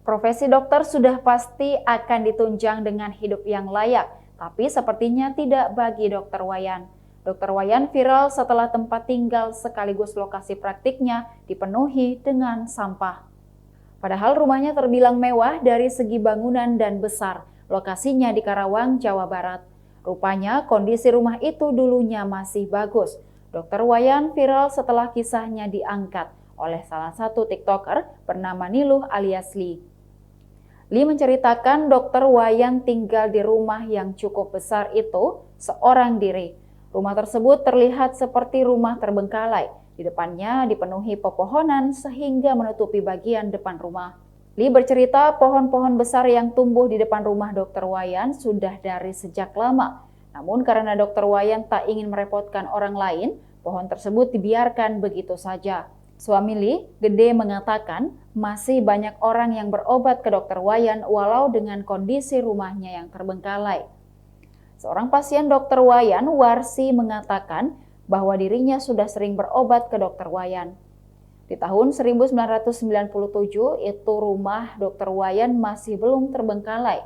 Profesi dokter sudah pasti akan ditunjang dengan hidup yang layak, tapi sepertinya tidak bagi Dokter Wayan. Dokter Wayan viral setelah tempat tinggal sekaligus lokasi praktiknya dipenuhi dengan sampah. Padahal rumahnya terbilang mewah dari segi bangunan dan besar, lokasinya di Karawang, Jawa Barat. Rupanya kondisi rumah itu dulunya masih bagus. Dokter Wayan viral setelah kisahnya diangkat oleh salah satu TikToker bernama Niluh alias Lee. Lee menceritakan Dokter Wayan tinggal di rumah yang cukup besar itu seorang diri. Rumah tersebut terlihat seperti rumah terbengkalai. Di depannya dipenuhi pepohonan sehingga menutupi bagian depan rumah. Lee bercerita pohon-pohon besar yang tumbuh di depan rumah Dokter Wayan sudah dari sejak lama. Namun karena Dokter Wayan tak ingin merepotkan orang lain, pohon tersebut dibiarkan begitu saja. Suami Lee, Gede, mengatakan masih banyak orang yang berobat ke Dokter Wayan walau dengan kondisi rumahnya yang terbengkalai. Seorang pasien Dokter Wayan, Warsi, mengatakan bahwa dirinya sudah sering berobat ke Dokter Wayan. Di tahun 1997 itu rumah Dokter Wayan masih belum terbengkalai.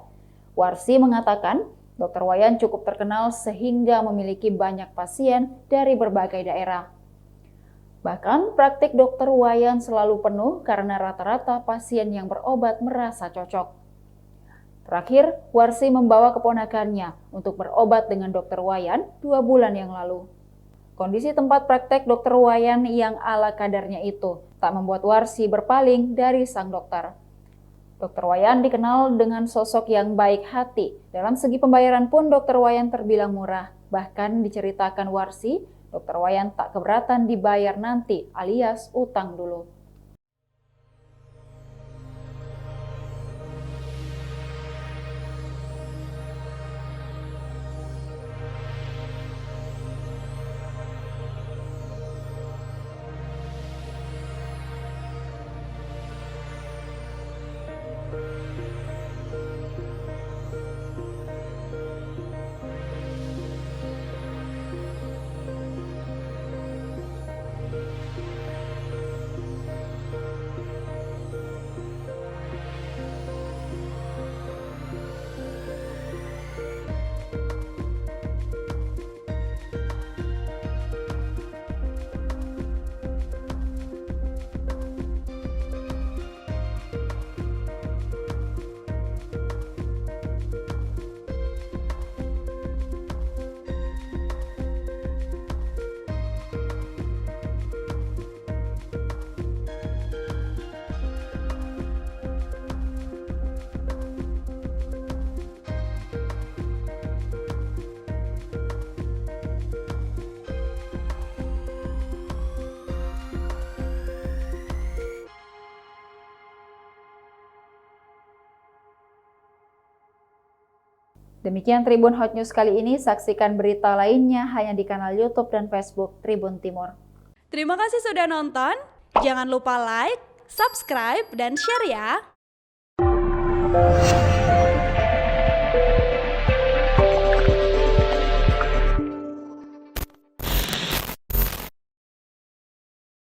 Warsi mengatakan Dokter Wayan cukup terkenal sehingga memiliki banyak pasien dari berbagai daerah. Bahkan praktik Dokter Wayan selalu penuh karena rata-rata pasien yang berobat merasa cocok. Terakhir, Warsi membawa keponakannya untuk berobat dengan Dokter Wayan 2 bulan yang lalu. Kondisi tempat praktek Dokter Wayan yang ala kadarnya itu tak membuat Warsi berpaling dari sang dokter. Dokter Wayan dikenal dengan sosok yang baik hati. Dalam segi pembayaran pun Dokter Wayan terbilang murah. Bahkan diceritakan Warsi, Dokter Wayan tak keberatan dibayar nanti alias utang dulu. Demikian Tribun Hot News kali ini, saksikan berita lainnya hanya di kanal YouTube dan Facebook Tribun Timur. Terima kasih sudah nonton, jangan lupa like, subscribe, dan share ya!